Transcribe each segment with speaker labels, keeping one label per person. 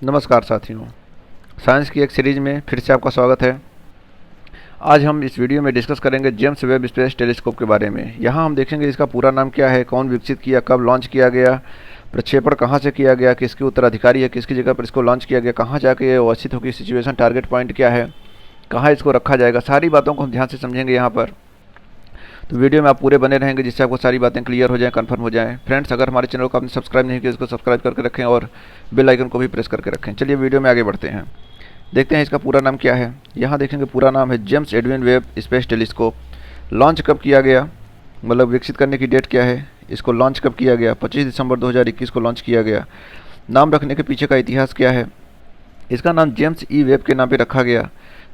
Speaker 1: नमस्कार साथियों, साइंस की एक सीरीज में फिर से आपका स्वागत है। आज हम इस वीडियो में डिस्कस करेंगे जेम्स वेब स्पेस टेलीस्कोप के बारे में। यहाँ हम देखेंगे इसका पूरा नाम क्या है, कौन विकसित किया, कब लॉन्च किया गया, प्रक्षेपण कहाँ से किया गया, किसके उत्तराधिकारी है, किसकी जगह पर इसको लॉन्च किया गया, कहाँ जाके ये अवस्थित होगी, सिचुएशन टारगेट पॉइंट क्या है, कहाँ इसको रखा जाएगा, सारी बातों को हम ध्यान से समझेंगे यहाँ पर। तो वीडियो में आप पूरे बने रहेंगे जिससे आपको सारी बातें क्लियर हो जाएं, कंफर्म हो जाएं। फ्रेंड्स, अगर हमारे चैनल को आपने सब्सक्राइब नहीं किया इसको सब्सक्राइब करके रखें और बेल आइकन को भी प्रेस करके रखें। चलिए वीडियो में आगे बढ़ते हैं, देखते हैं इसका पूरा नाम क्या है। यहाँ देखेंगे पूरा नाम है James Edwin web space telescope. Launch कब किया गया, मतलब विकसित करने की डेट क्या है, इसको लॉन्च कब किया गया, 25 दिसंबर 2021 को लॉन्च किया गया। नाम रखने के पीछे का इतिहास क्या है, इसका नाम जेम्स ई वेब के नाम पर रखा गया,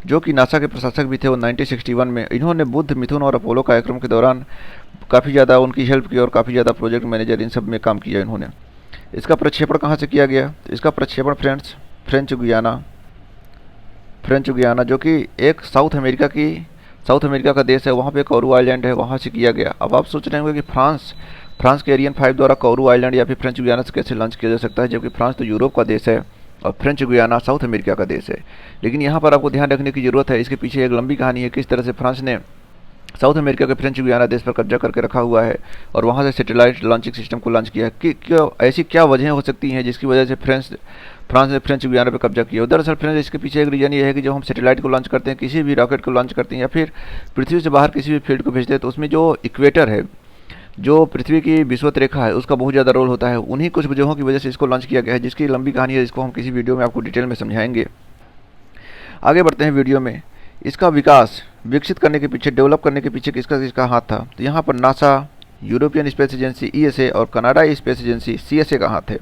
Speaker 1: जो कि नासा के प्रशासक भी थे। वो 1961 में इन्होंने बुध, मिथुन और अपोलो कार्यक्रम के दौरान काफ़ी ज़्यादा उनकी हेल्प की और काफ़ी ज़्यादा प्रोजेक्ट मैनेजर इन सब में काम किया इन्होंने। इसका प्रक्षेपण कहाँ से किया गया, इसका प्रक्षेपण फ्रेंड्स फ्रेंच गुयाना जो कि एक साउथ अमेरिका का देश है, वहाँ पे कौरू आइलैंड है, वहाँ से किया गया। अब आप सोच रहे होंगे कि फ्रांस के एरियन 5 द्वारा कौरू आइलैंड या फिर फ्रेंच गुयाना से कैसे लॉन्च किया जा सकता है, जबकि फ्रांस तो यूरोप का देश है और फ्रेंच गुयाना साउथ अमेरिका का देश है। लेकिन यहाँ पर आपको ध्यान रखने की ज़रूरत है, इसके पीछे एक लंबी कहानी है, किस तरह से फ्रांस ने साउथ अमेरिका के फ्रेंच गुयाना देश पर कब्जा करके रखा हुआ है और वहाँ से सैटेलाइट लॉन्चिंग सिस्टम को लॉन्च किया है। कि ऐसी क्या वजह हो सकती हैं जिसकी वजह से फ्रांस ने फ्रेंच गुयाना पर कब्जा किया। दरअसल फ्रेंड्स, इसके पीछे एक रीज़न ये है कि जब हम सैटेलाइट को लॉन्च करते हैं, किसी भी रॉकेट को लॉन्च करते हैं या फिर पृथ्वी से बाहर किसी भी फील्ड को भेजते हैं, तो उसमें जो इक्वेटर है, जो पृथ्वी की विषुवत रेखा है, उसका बहुत ज़्यादा रोल होता है। उन्हीं कुछ वजहों की वजह से इसको लॉन्च किया गया है, जिसकी लंबी कहानी है, इसको हम किसी वीडियो में आपको डिटेल में समझाएंगे। आगे बढ़ते हैं वीडियो में। इसका विकास, विकसित करने के पीछे, डेवलप करने के पीछे किसका किसका हाथ था, तो यहाँ पर NASA, European space agency ESA और कनाडा स्पेस एजेंसी CSA का हाथ है।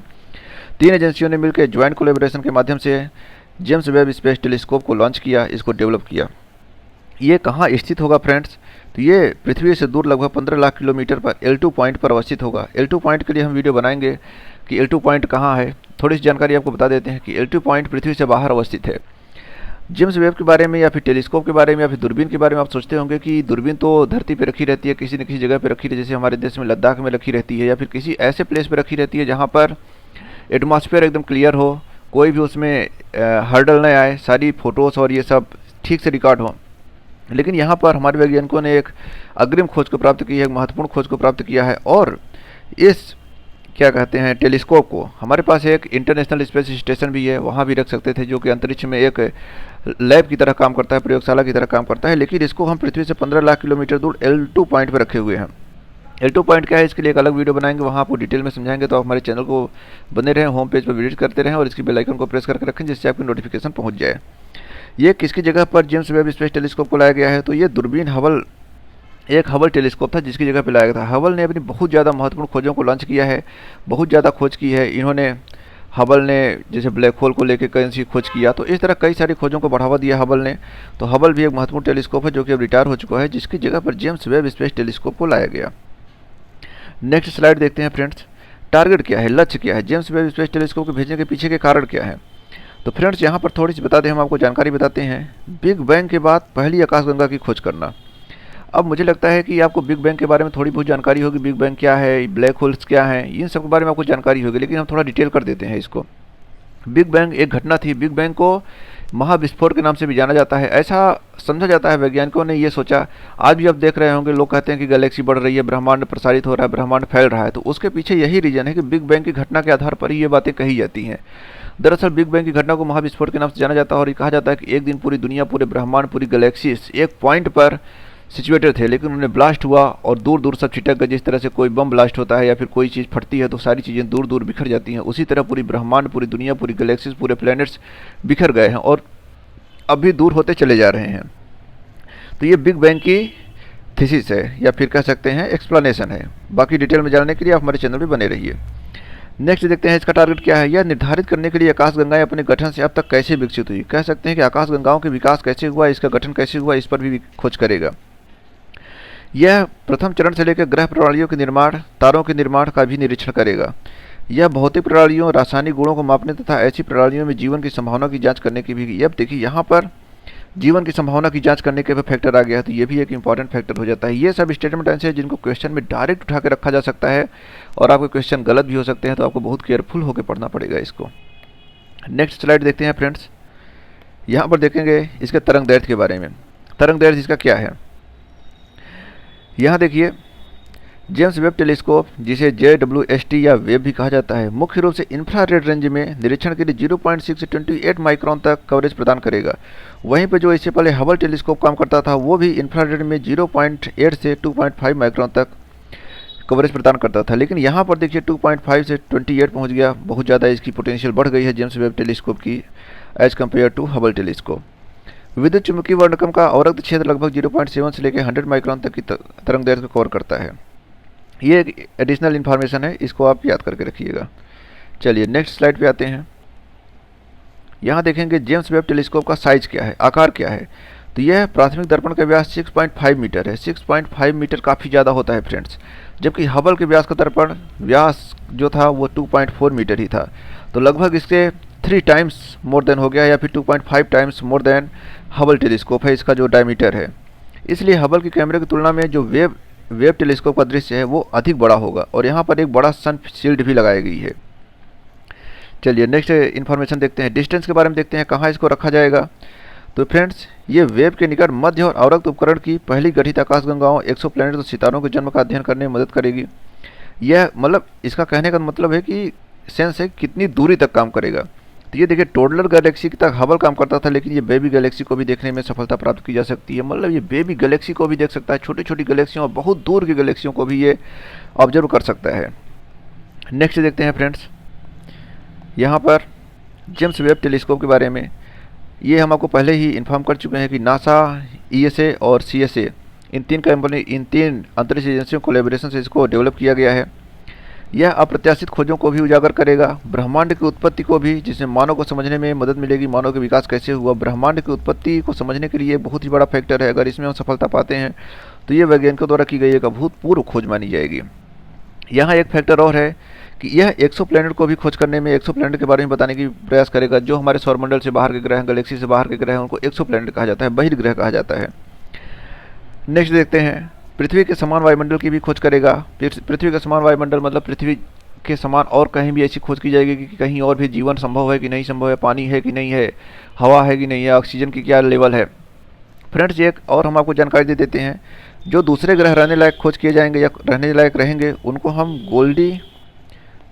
Speaker 1: तीन एजेंसियों ने मिलकर ज्वाइंट कोलेबोरेशन के माध्यम से जेम्स वेब स्पेस टेलीस्कोप को लॉन्च किया, इसको डेवलप किया। ये कहाँ स्थित होगा फ्रेंड्स, तो ये पृथ्वी से दूर लगभग 15 लाख किलोमीटर पर L2 पॉइंट पर अवस्थित होगा। L2 पॉइंट के लिए हम वीडियो बनाएंगे कि L2 पॉइंट कहाँ है। थोड़ी सी जानकारी आपको बता देते हैं कि L2 पॉइंट पृथ्वी से बाहर अवस्थित है। जेम्स वेब के बारे में या फिर टेलीस्कोप के बारे में या फिर दूरबीन के बारे में आप सोचते होंगे कि दूरबीन तो धरती पर रखी रहती है, किसी न किसी जगह पर रखी रहती है, जैसे हमारे देश में लद्दाख में रखी रहती है या फिर किसी ऐसे प्लेस पर रखी रहती है जहाँ पर एटमॉस्फेयर एकदम क्लियर हो, कोई भी उसमें हर्डल न आए, सारी फ़ोटोज़ और ये सब ठीक से रिकॉर्ड हो। लेकिन यहाँ पर हमारे वैज्ञानिकों ने एक अग्रिम खोज को प्राप्त की है, एक महत्वपूर्ण खोज को प्राप्त किया है और इस क्या कहते हैं टेलीस्कोप को, हमारे पास एक इंटरनेशनल स्पेस स्टेशन भी है, वहाँ भी रख सकते थे, जो कि अंतरिक्ष में एक लैब की तरह काम करता है, प्रयोगशाला की तरह काम करता है। लेकिन इसको हम पृथ्वी से 15 लाख किलोमीटर दूर L2 पॉइंट पर रखे हुए हैं। L2 पॉइंट क्या है, इसके लिए एक अलग वीडियो बनाएंगे, वहाँ आपको डिटेल में समझाएंगे। तो आप हमारे चैनल को बने रहें, होम पेज पर विजिट करते रहें और इसकी बेल आइकन को प्रेस करके रखें, जिससे आपकी नोटिफिकेशन पहुँच जाए। ये किसकी जगह पर जेम्स वेब स्पेस टेलीस्कोप को लाया गया है, तो ये दूरबीन हबल टेलीस्कोप था जिसकी जगह पर लाया गया था। हबल ने अपनी बहुत ज़्यादा महत्वपूर्ण खोजों को लॉन्च किया है, बहुत ज़्यादा खोज की है इन्होंने। हबल ने जैसे ब्लैक होल को लेकर कई सी खोज किया, तो इस तरह कई सारी खोजों को बढ़ावा दिया हबल ने। तो हबल भी एक महत्वपूर्ण टेलीस्कोप है जो कि अब रिटायर हो चुका है, जिसकी जगह पर जेम्स वेब स्पेस टेलीस्कोप को लाया गया। नेक्स्ट स्लाइड देखते हैं फ्रेंड्स। टारगेट क्या है, लक्ष्य क्या है, जेम्स वेब स्पेस टेलीस्कोप को भेजने के पीछे के कारण क्या है। तो फ्रेंड्स, यहाँ पर थोड़ी सी बता दें, हम आपको जानकारी बताते हैं। बिग बैंग के बाद पहली आकाशगंगा की खोज करना। अब मुझे लगता है कि आपको बिग बैंग के बारे में थोड़ी बहुत जानकारी होगी, बिग बैंग क्या है, ब्लैक होल्स क्या हैं, इन सब के बारे में आपको जानकारी होगी, लेकिन हम थोड़ा डिटेल कर देते हैं इसको। बिग बैंग एक घटना थी। बिग बैंग को महाविस्फोट के नाम से भी जाना जाता है, ऐसा समझा जाता है। वैज्ञानिकों ने ये सोचा, आज भी आप देख रहे होंगे, लोग कहते हैं कि गैलेक्सी बढ़ रही है, ब्रह्मांड प्रसारित हो रहा है, ब्रह्मांड फैल रहा है, तो उसके पीछे यही रीजन है कि बिग बैंग की घटना के आधार पर ही ये बातें कही जाती हैं। दरअसल बिग बैंग की घटना को महाविस्फोट के नाम से जाना जाता है और ये कहा जाता है कि एक दिन पूरी दुनिया, पूरे ब्रह्मांड, पूरी गैलेक्सीज एक पॉइंट पर सिचुएटेड थे, लेकिन उन्हें ब्लास्ट हुआ और दूर दूर सब छिटक गए। जिस तरह से कोई बम ब्लास्ट होता है या फिर कोई चीज़ फटती है तो सारी चीज़ें दूर दूर बिखर जाती हैं, उसी तरह पूरी ब्रह्मांड, पूरी दुनिया, पूरी गैलेक्सीज, पूरे प्लैनेट्स बिखर गए हैं और अभी दूर होते चले जा रहे हैं। तो ये बिग बैंग की थीसिस है या फिर कह सकते हैं एक्सप्लेनेशन है। बाकी डिटेल में जानने के लिए आप हमारे चैनल पर बने रहिए। नेक्स्ट देखते हैं इसका टारगेट क्या है। यह निर्धारित करने के लिए आकाशगंगाएं अपने गठन से अब तक कैसे विकसित हुई, कह सकते हैं कि आकाशगंगाओं के विकास कैसे हुआ, इसका गठन कैसे हुआ, इस पर भी खोज करेगा। यह प्रथम चरण से लेकर ग्रह प्रणालियों के निर्माण, तारों के निर्माण का भी निरीक्षण करेगा। यह भौतिक प्रणालियों, रासायनिक गुणों को मापने तथा ऐसी प्रणालियों में जीवन की संभावना की जांच करने की भी। अब देखिए, यहाँ पर जीवन की संभावना की जांच करने के भी फैक्टर आ गया है, तो ये भी एक इंपॉर्टेंट फैक्टर हो जाता है। ये सब स्टेटमेंट ऐसे हैं जिनको क्वेश्चन में डायरेक्ट उठा के रखा जा सकता है और आपके क्वेश्चन गलत भी हो सकते हैं, तो आपको बहुत केयरफुल होकर पढ़ना पड़ेगा इसको। नेक्स्ट स्लाइड देखते हैं फ्रेंड्स। यहाँ पर देखेंगे इसके तरंग दैर्ध्य के बारे में। तरंग दैर्ध्य इसका क्या है, यहाँ देखिए जेम्स वेब टेलीस्कोप, जिसे JWST या वेब भी कहा जाता है, मुख्य रूप से इंफ्रारेड रेंज में निरीक्षण के लिए 0.6 से 28 माइक्रोन तक कवरेज प्रदान करेगा। वहीं पर जो इससे पहले हबल टेलीस्कोप काम करता था वो भी इंफ्रारेड में 0.8 से 2.5 माइक्रोन तक कवरेज प्रदान करता था, लेकिन यहाँ पर देखिए 2.5 से 28 पहुँच गया। बहुत ज़्यादा इसकी पोटेंशियल बढ़ गई है जेम्स वेब टेलीस्कोप की as compared to Hubble telescope. विद्युत चुंबकीय वर्णक्रम का अवरक्त क्षेत्र लगभग 0.7 से लेकर 100 माइक्रोन तक की तरंग दैर्ध्य को कवर करता है। ये एक एडिशनल इन्फॉर्मेशन है, इसको आप याद करके रखिएगा। चलिए नेक्स्ट स्लाइड पे आते हैं। यहाँ देखेंगे जेम्स वेब टेलीस्कोप का साइज क्या है, आकार क्या है। तो यह प्राथमिक दर्पण का व्यास 6.5 मीटर है। 6.5 मीटर काफ़ी ज़्यादा होता है फ्रेंड्स, जबकि हबल के व्यास का दर्पण व्यास जो था वो 2.4 मीटर ही था। तो लगभग इसके 3 टाइम्स मोर देन हो गया, या फिर 2.5 times more than Hubble telescope है इसका जो डायमीटर है। इसलिए हबल के कैमरे की तुलना में जो वेब टेलीस्कोप का दृश्य है वो अधिक बड़ा होगा, और यहाँ पर एक बड़ा सन शील्ड भी लगाई गई है। चलिए नेक्स्ट इन्फॉर्मेशन देखते हैं, डिस्टेंस के बारे में देखते हैं, कहाँ इसको रखा जाएगा। तो फ्रेंड्स ये वेब के निकट मध्य और अवरक्त उपकरण की पहली गठित आकाशगंगाओं, एक्सोप्लैनेट और सितारों के जन्म का अध्ययन करने में मदद करेगी। यह मतलब इसका कहने का मतलब है कि सेंस है कितनी दूरी तक काम करेगा। तो ये देखिए टोडलर गैलेक्सी तक हबल काम करता था, लेकिन ये बेबी गैलेक्सी को भी देखने में सफलता प्राप्त की जा सकती है। मतलब ये बेबी गैलेक्सी को भी देख सकता है, छोटी छोटी गैलेक्सियों और बहुत दूर की गैलेक्सियों को भी ये ऑब्जर्व कर सकता है। नेक्स्ट देखते हैं फ्रेंड्स, यहाँ पर जेम्स वेब टेलीस्कोप के बारे में। ये हम आपको पहले ही इन्फॉर्म कर चुके हैं कि नासा, ESA और CSA इन तीन अंतरिक्ष एजेंसियों कोलैबोरेशन से इसको डेवलप किया गया है। यह अप्रत्याशित खोजों को भी उजागर करेगा, ब्रह्मांड की उत्पत्ति को भी, जिसमें मानव को समझने में मदद मिलेगी। मानव के विकास कैसे हुआ, ब्रह्मांड की उत्पत्ति को समझने के लिए बहुत ही बड़ा फैक्टर है। अगर इसमें हम सफलता पाते हैं तो ये वैज्ञानिकों द्वारा की गई एक अभूतपूर्व खोज मानी जाएगी। यहाँ एक फैक्टर और है कि यह एक्सोप्लैनेट को भी खोज करने में, एक्सोप्लैनेट के बारे में बताने की प्रयास करेगा। जो हमारे सौरमंडल से बाहर के ग्रह, गैलेक्सी से बाहर के ग्रह हैं, उनको एक्सोप्लैनेट कहा जाता है, बहिर्ग्रह कहा जाता है। नेक्स्ट देखते हैं, पृथ्वी के समान वायुमंडल की भी खोज करेगा। पृथ्वी का समान वायुमंडल मतलब पृथ्वी के समान और कहीं भी ऐसी खोज की जाएगी कि कहीं और भी जीवन संभव है कि नहीं संभव है, पानी है कि नहीं है, हवा है कि नहीं है, ऑक्सीजन की क्या लेवल है। फ्रेंड्स एक और हम आपको जानकारी दे देते हैं, जो दूसरे ग्रह रहने लायक खोज किए जाएंगे या रहने लायक रहेंगे उनको हम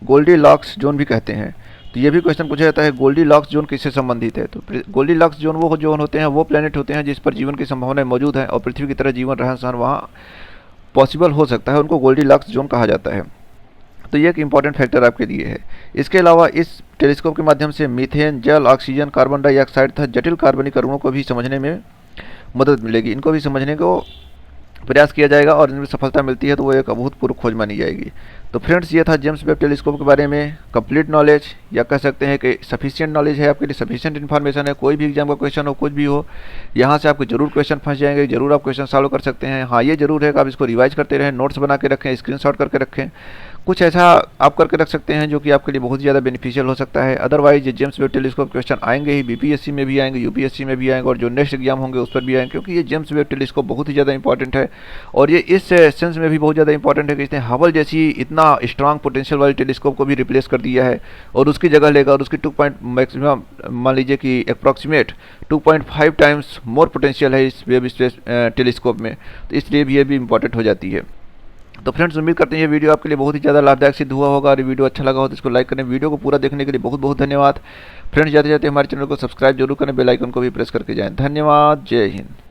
Speaker 1: गोल्डी लॉक्स जोन भी कहते हैं। तो ये भी क्वेश्चन पूछा जाता है गोल्डी लॉक्स जोन किससे संबंधित है। तो गोल्डी लॉक्स जोन वो जोन होते हैं, वो प्लेनेट होते हैं जिस पर जीवन की संभावनाएं मौजूद है और पृथ्वी की तरह जीवन रहन सहन वहाँ पॉसिबल हो सकता है, उनको गोल्डी लॉक्स जोन कहा जाता है। तो ये एक इंपॉर्टेंट फैक्टर आपके लिए है। इसके अलावा इस टेलीस्कोप के माध्यम से मीथेन, जल, ऑक्सीजन, कार्बन डाइऑक्साइड तथा जटिल कार्बनिक अणुओं को भी समझने में मदद मिलेगी। इनको भी समझने को प्रयास किया जाएगा और इनमें सफलता मिलती है तो वो एक अभूतपूर्व खोज मानी जाएगी। तो फ्रेंड्स ये था जेम्स वेब टेलीस्कोप के बारे में कंप्लीट नॉलेज, या कह सकते हैं कि सफिशिएंट नॉलेज है आपके लिए, सफिशिएंट इन्फॉर्मेशन है। कोई भी एग्जाम का क्वेश्चन हो, कुछ भी हो, यहाँ से आपके जरूर क्वेश्चन फंस जाएंगे, जरूर आप क्वेश्चन सॉल्व कर सकते हैं। हाँ ये जरूर है कि आप इसको रिवाइज करते रहें, नोट्स बना के रखें, स्क्रीनशॉट करके रखें। कुछ ऐसा आप करके रख सकते हैं जो कि आपके लिए बहुत ज़्यादा बेनिफिशियल हो सकता है। Otherwise James Webb telescope question आएंगे ही, BPSC में भी आएंगे, UPSC में भी आएंगे, और जो नेक्स्ट एग्जाम होंगे उस पर भी आएंगे, क्योंकि ये जेम्स वेब टेलीस्कोप बहुत ही ज़्यादा इंपॉर्टेंट है। और ये इस सेंस में भी बहुत ज़्यादा इंपॉर्टेंट है कि इसने हबल जैसी इतना स्ट्रांग पोटेंशियल वाले टेलीस्कोप को भी रिप्लेस कर दिया है और उसकी जगह लेगा, और उसकी 2 पॉइंट मैक्सिमम मान लीजिए कि अप्रॉक्सीमेट 2.5 टाइम्स मोर पोटेंशियल है इस वेब स्पेस टेलीस्कोप में। तो इसलिए भी ये भी इंपॉर्टेंट हो जाती है। तो फ्रेंड्स उम्मीद करते हैं ये वीडियो आपके लिए बहुत ही ज़्यादा लाभदायक सिद्ध हुआ होगा, और ये वीडियो अच्छा लगा हो तो इसको लाइक करें। वीडियो को पूरा देखने के लिए बहुत बहुत धन्यवाद। फ्रेंड्स जाते जाते हमारे चैनल को सब्सक्राइब जरूर करें, बेल आइकन को भी प्रेस करके जाएं। धन्यवाद, जय हिंद।